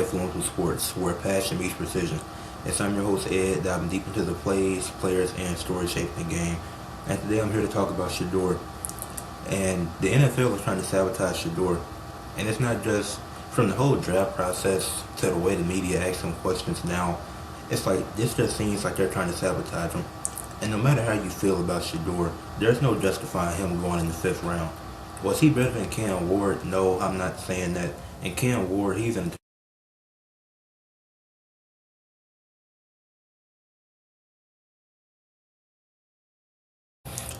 Influential Sports, where passion meets precision. Yes, I'm your host Ed, diving deep into the plays, players, and stories shaping the game. And today I'm here to talk about Shedeur. And the NFL is trying to sabotage Shedeur. And it's not just from the whole draft process to the way the media asks him questions now. It's like, this just seems like they're trying to sabotage him. And no matter how you feel about Shedeur, there's no justifying him going in the 5th round. Was he better than Cam Ward? No, I'm not saying that. And Cam Ward, he's in.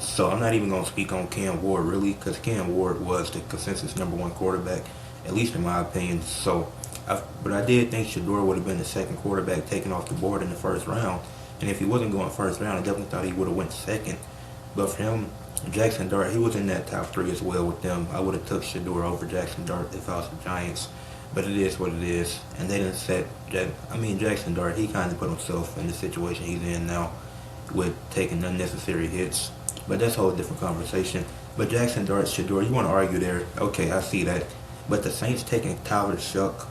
So I'm not even going to speak on Cam Ward really, because Cam Ward was the consensus #1 quarterback, at least in my opinion. But I did think Shedeur would have been the second quarterback taken off the board in the 1st round. And if he wasn't going 1st round, I definitely thought he would have went 2nd. But for him, Jackson Dart, he was in that top 3 as well with them. I would have took Shedeur over Jackson Dart if I was the Giants. But it is what it is. And they didn't set Jackson Dart, he kind of put himself in the situation he's in now with taking unnecessary hits. But that's a whole different conversation. But Jackson Dart, Shedeur, you want to argue there? Okay, I see that. But the Saints taking Tyler Shuck,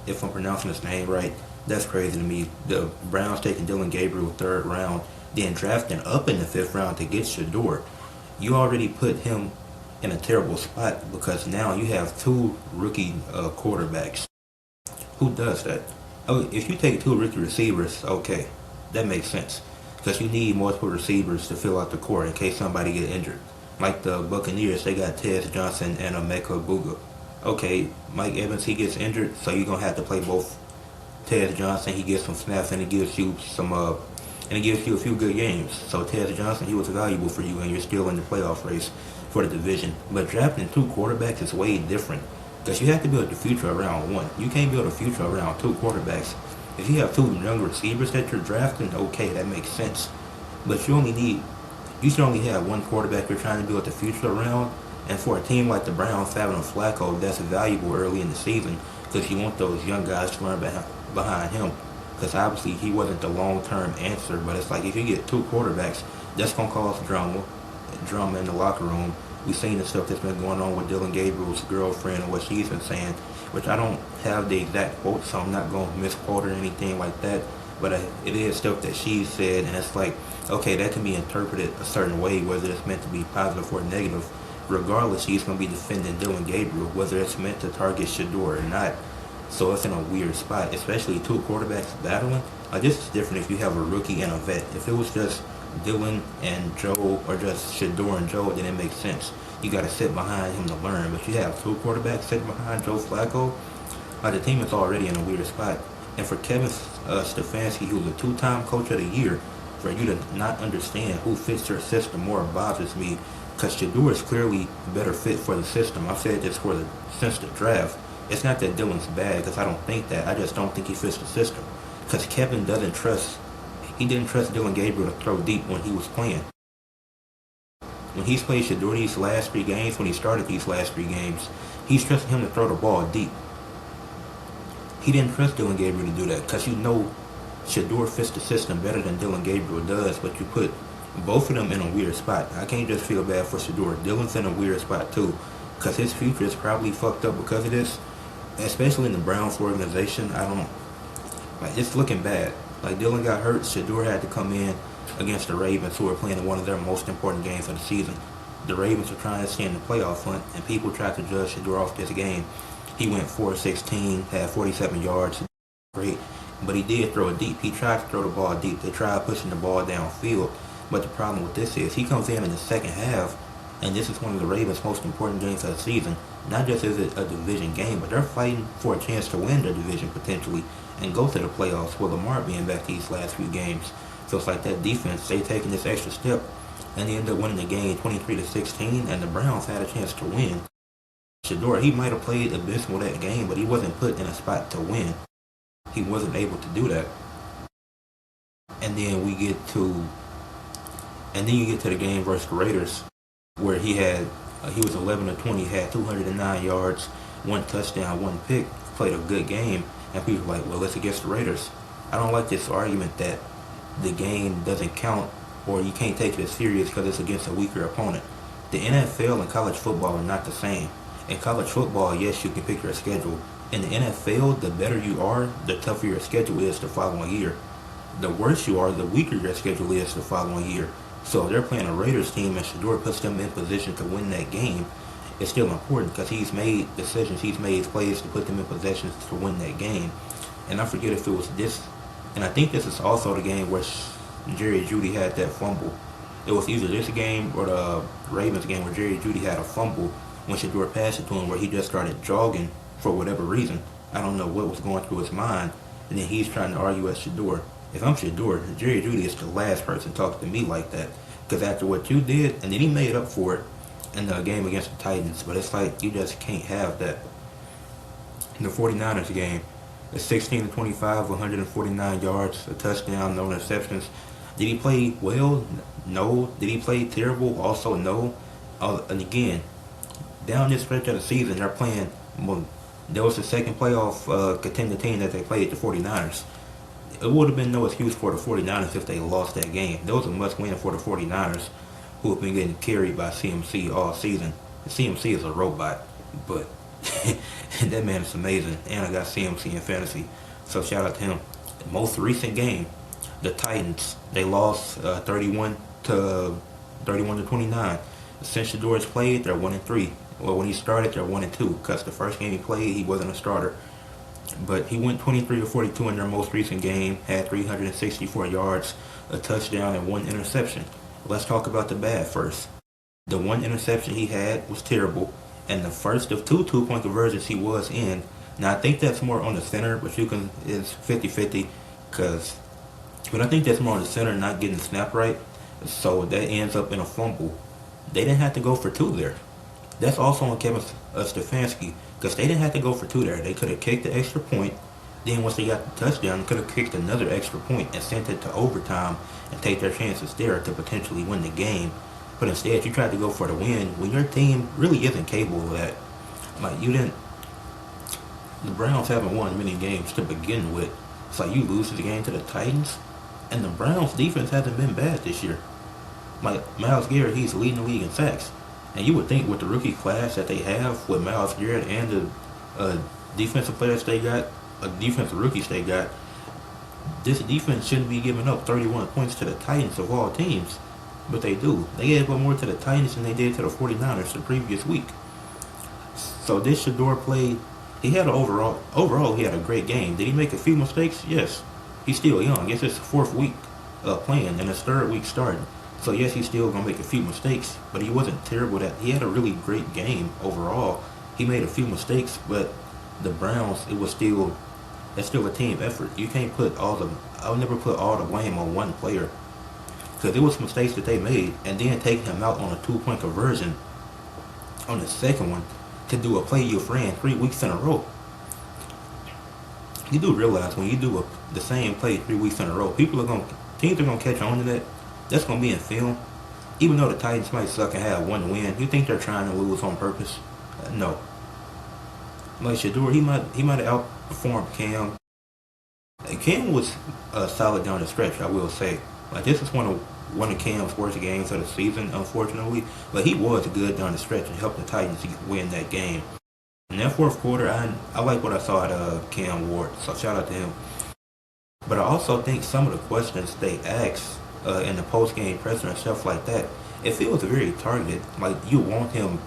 if I'm pronouncing his name right, that's crazy to me. The Browns taking Dylan Gabriel 3rd round, then drafting up in the 5th round to get Shedeur. You already put him in a terrible spot because now you have 2 rookie quarterbacks. Who does that? Oh, if you take 2 rookie receivers, okay, that makes sense. Because you need multiple receivers to fill out the core in case somebody get injured. Like the Buccaneers, they got Tez Johnson and Emeka Buga. Okay, Mike Evans, he gets injured, so you're going to have to play both. Tez Johnson, he gets some snaps and it gives you a few good games. So Tez Johnson, he was valuable for you and you're still in the playoff race for the division. But drafting 2 quarterbacks is way different. Because you have to build the future around one. You can't build a future around 2 quarterbacks. If you have 2 young receivers that you're drafting, okay, that makes sense. But you should only have 1 quarterback you're trying to build the future around. And for a team like the Browns having a Flacco, that's valuable early in the season because you want those young guys to run behind him. Because obviously he wasn't the long-term answer. But it's like if you get 2 quarterbacks, that's going to cause drama in the locker room. We've seen the stuff that's been going on with Dylan Gabriel's girlfriend and what she's been saying, which I don't have the exact quote, so I'm not going to misquote or anything like that. But it is stuff that she said, and it's like, okay, that can be interpreted a certain way, whether it's meant to be positive or negative. Regardless, she's going to be defending Dylan Gabriel, whether it's meant to target Shedeur or not. So it's in a weird spot, especially 2 quarterbacks battling. This is different if you have a rookie and a vet. If it was just Dylan and Joe, or just Shedeur and Joe, then it makes sense. You got to sit behind him to learn. But you have 2 quarterbacks sitting behind Joe Flacco. The team is already in a weird spot. And for Kevin Stefanski, who's a 2-time Coach of the Year, for you to not understand who fits your system more bothers me. Because Shedeur is clearly a better fit for the system. I've said this since the draft. It's not that Dylan's bad, because I don't think that. I just don't think he fits the system. Because Kevin didn't trust Dylan Gabriel to throw deep when he was playing. When he's played Shedeur these last 3 games, when he started these last 3 games, he's trusting him to throw the ball deep. He didn't trust Dylan Gabriel to do that, because you know Shedeur fits the system better than Dylan Gabriel does, but you put both of them in a weird spot. I can't just feel bad for Shedeur. Dylan's in a weird spot too, because his future is probably fucked up because of this, especially in the Browns organization. It's looking bad. Like, Dylan got hurt, Shedeur had to come in against the Ravens, who are playing in one of their most important games of the season. The Ravens are trying to stay in the playoff hunt, and people tried to judge Shedeur off this game. He went 4-16, had 47 yards, great, but he did throw it deep. He tried to throw the ball deep. They tried pushing the ball downfield, but the problem with this is he comes in the 2nd half, and this is one of the Ravens' most important games of the season. Not just is it a division game, but they're fighting for a chance to win the division potentially and go to the playoffs with Lamar being back these last few games. So it's like that defense, they taking this extra step, and they end up winning the game 23-16, and the Browns had a chance to win. Shedeur, he might have played abysmal that game, but he wasn't put in a spot to win. He wasn't able to do that. And then you get to the game versus the Raiders, where he was 11-20, had 209 yards, 1 touchdown, 1 pick, played a good game, and people are like, well, it's against the Raiders. I don't like this argument that the game doesn't count or you can't take it as serious because it's against a weaker opponent. The NFL and college football are not the same. In college football, yes, you can pick your schedule. In the NFL, the better you are, the tougher your schedule is the following year. The worse you are, the weaker your schedule is the following year. So if they're playing a Raiders team and Shedeur puts them in position to win that game, it's still important because he's made decisions, he's made plays to put them in positions to win that game. And I forget if it was this, and I think this is also the game where Jerry Jeudy had that fumble. It was either this game or the Ravens game where Jerry Jeudy had a fumble when Shedeur passed it to him, where he just started jogging for whatever reason. I don't know what was going through his mind, and then he's trying to argue at Shedeur. If I'm Shedeur, Jerry Jeudy is the last person talking to me like that. Because after what you did, and then he made up for it in the game against the Titans, but it's like you just can't have that. In the 49ers game, it's 16-25, 149 yards, a touchdown, no interceptions. Did he play well? No. Did he play terrible? Also no. And again, down this stretch of the season, they're playing, well, that was the second playoff contender team that they played, the 49ers. It would have been no excuse for the 49ers if they lost that game. That was a must-win for the 49ers, who have been getting carried by CMC all season. CMC is a robot, but that man is amazing. And I got CMC in fantasy, so shout out to him. The most recent game, the Titans, they lost 31-29. Since Shedeur's played, they're 1-3. Well, when he started, they're 1-2 because the first game he played, he wasn't a starter. But he went 23-42 in their most recent game, had 364 yards, a touchdown, and one interception. Let's talk about the bad first. The one interception he had was terrible, and the first of two two-point conversions he was in. Now, I think that's more on the center, but it's 50-50, but I think that's more on the center not getting the snap right, so that ends up in a fumble. They didn't have to go for two there. That's also on Kevin Stefanski, because they didn't have to go for two there. They could have kicked the extra point. Then once they got the touchdown, they could have kicked another extra point and sent it to overtime and take their chances there to potentially win the game. But instead, you tried to go for the win when your team really isn't capable of that. Like, the Browns haven't won many games to begin with. It's like you lose the game to the Titans, and the Browns defense hasn't been bad this year. Like, Myles Garrett, he's leading the league in sacks. And you would think with the rookie class that they have with Myles Garrett and the defensive players they got, defensive rookies they got, this defense shouldn't be giving up 31 points to the Titans of all teams. But they do. They gave up more to the Titans than they did to the 49ers the previous week. So this Shedeur played, he had overall he had a great game. Did he make a few mistakes? Yes. He's still young. It's his fourth week playing and his third week starting. So yes, he's still gonna make a few mistakes, but he wasn't terrible. He had a really great game overall. He made a few mistakes, but the Browns, it's still a team effort. You can't put I would never put all the blame on one player, because it was mistakes that they made, and then taking him out on a 2-point conversion on the second one to do a play you've ran 3 weeks in a row. You do realize when you do the same play 3 weeks in a row, teams are gonna catch on to that. That's going to be in film. Even though the Titans might suck and have one win, you think they're trying to lose on purpose? No. Like Shedeur, he might have outperformed Cam. Cam was solid down the stretch, I will say. Like, this is one of Cam's worst games of the season, unfortunately. But he was good down the stretch and helped the Titans win that game. In that fourth quarter, I like what I saw at Cam Ward, so shout out to him. But I also think some of the questions they asked in the post-game presser and stuff like that, it feels very targeted. Like, you want him,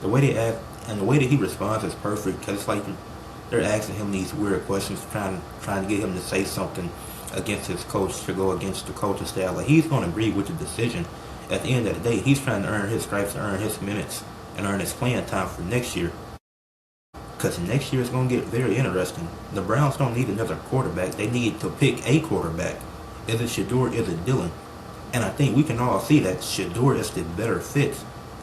the way they act and the way that he responds is perfect, because it's like they're asking him these weird questions, trying to get him to say something against his coach, to go against the coaching staff. Like, he's going to agree with the decision. At the end of the day, he's trying to earn his stripes, to earn his minutes, and earn his playing time for next year. Because next year is going to get very interesting. The Browns don't need another quarterback. They need to pick a quarterback. Is it Shedeur? Is it Dylan? And I think we can all see that Shedeur is the better fit.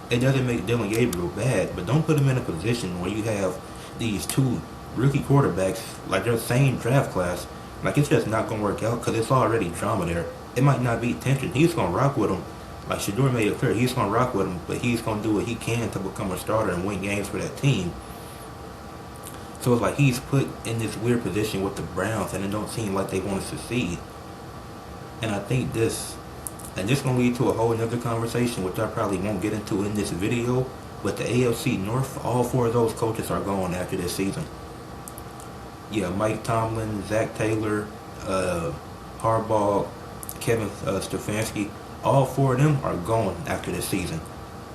It doesn't make Dylan Gabriel bad, but don't put him in a position where you have these two rookie quarterbacks, like their same draft class. Like, it's just not going to work out because it's already drama there. It might not be tension. He's going to rock with him. Like Shedeur made it clear, he's going to rock with him, but he's going to do what he can to become a starter and win games for that team. So it's like he's put in this weird position with the Browns, and it don't seem like they want to succeed. And I think this is going to lead to a whole another conversation, which I probably won't get into in this video, but the AFC North, all four of those coaches are gone after this season. Yeah, Mike Tomlin, Zach Taylor, uh, Harbaugh, Kevin Stefanski, all four of them are gone after this season.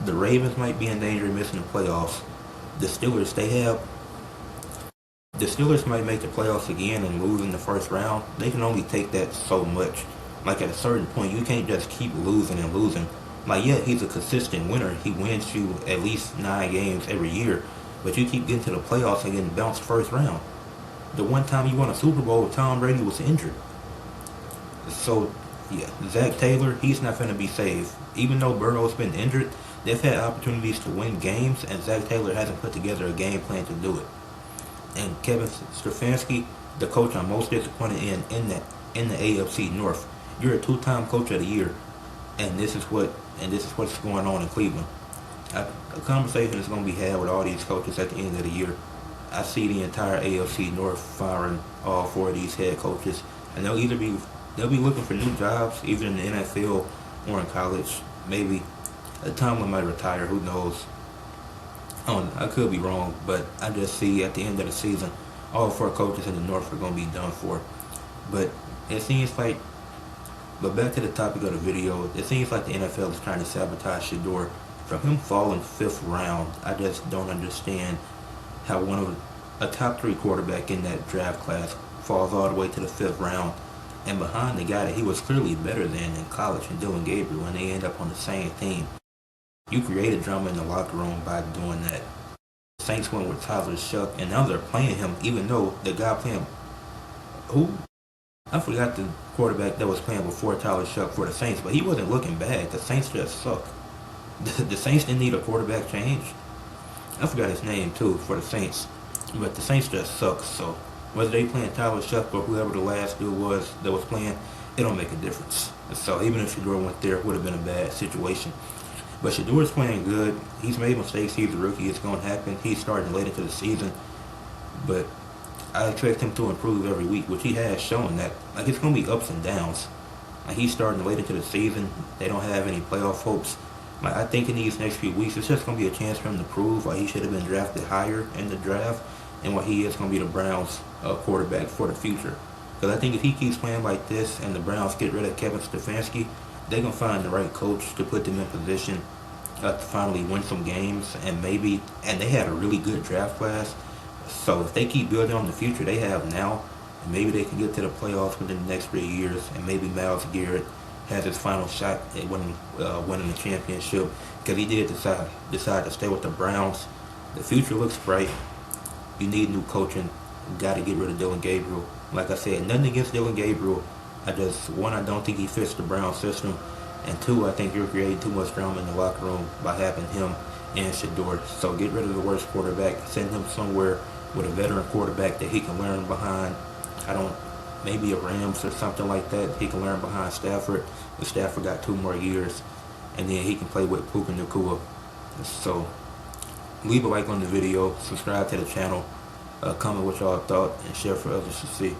The Ravens might be in danger of missing the playoffs. The Steelers, the Steelers might make the playoffs again and lose in the first round. They can only take that so much. Like at a certain point, you can't just keep losing and losing. Like yeah, he's a consistent winner. He wins you at least 9 games every year, but you keep getting to the playoffs and getting bounced first round. The one time you won a Super Bowl, Tom Brady was injured. So, yeah, Zach Taylor, he's not going to be saved. Even though Burrow's been injured, they've had opportunities to win games, and Zach Taylor hasn't put together a game plan to do it. And Kevin Stefanski, the coach I'm most disappointed in the AFC North. You're a two-time coach of the year, and this is what's going on in Cleveland. A conversation is going to be had with all these coaches at the end of the year. I see the entire AFC North firing all four of these head coaches, and they'll be looking for new jobs, either in the NFL or in college. Maybe Tomlin might retire. Who knows? I could be wrong, but I just see at the end of the season, all four coaches in the North are going to be done for. But it seems like, but back to the topic of the video, it seems like the NFL is trying to sabotage Shedeur. From him falling 5th round, I just don't understand how a top 3 quarterback in that draft class falls all the way to the 5th round and behind the guy that he was clearly better than in college, and Dylan Gabriel, and they end up on the same team. You created drama in the locker room by doing that. Saints went with Tyler Shuck, and now they're playing him, even though the guy playing, who? I forgot the quarterback that was playing before Tyler Shuck for the Saints, but he wasn't looking bad. The Saints just suck. The Saints didn't need a quarterback change. I forgot his name too for the Saints, but the Saints just suck. So whether they playing Tyler Shuck or whoever the last dude was that was playing, it don't make a difference. So even if Shedeur went there, it would have been a bad situation. But Shedeur's playing good. He's made mistakes. He's a rookie. It's going to happen. He's starting late into the season, but I expect him to improve every week, which he has shown that. Like, it's going to be ups and downs. Like, he's starting late into the season. They don't have any playoff hopes. Like, I think in these next few weeks, it's just going to be a chance for him to prove why he should have been drafted higher in the draft and why he is going to be the Browns' quarterback for the future. Because I think if he keeps playing like this and the Browns get rid of Kevin Stefanski, they're going to find the right coach to put them in position to finally win some games. And they had a really good draft class. So if they keep building on the future they have now, maybe they can get to the playoffs within the next 3 years, and maybe Myles Garrett has his final shot at winning the championship, because he did decide to stay with the Browns. The future looks bright. You need new coaching. You got to get rid of Dylan Gabriel. Like I said, nothing against Dylan Gabriel. I don't think he fits the Brown system, and 2, I think you're creating too much drama in the locker room by having him and Shedeur. So get rid of the worst quarterback. Send him somewhere with a veteran quarterback that he can learn behind. Maybe a Rams or something like that. He can learn behind Stafford. If Stafford got 2 more years, and then he can play with Puka Nacua. So leave a like on the video, subscribe to the channel, comment what y'all thought, and share for others to see.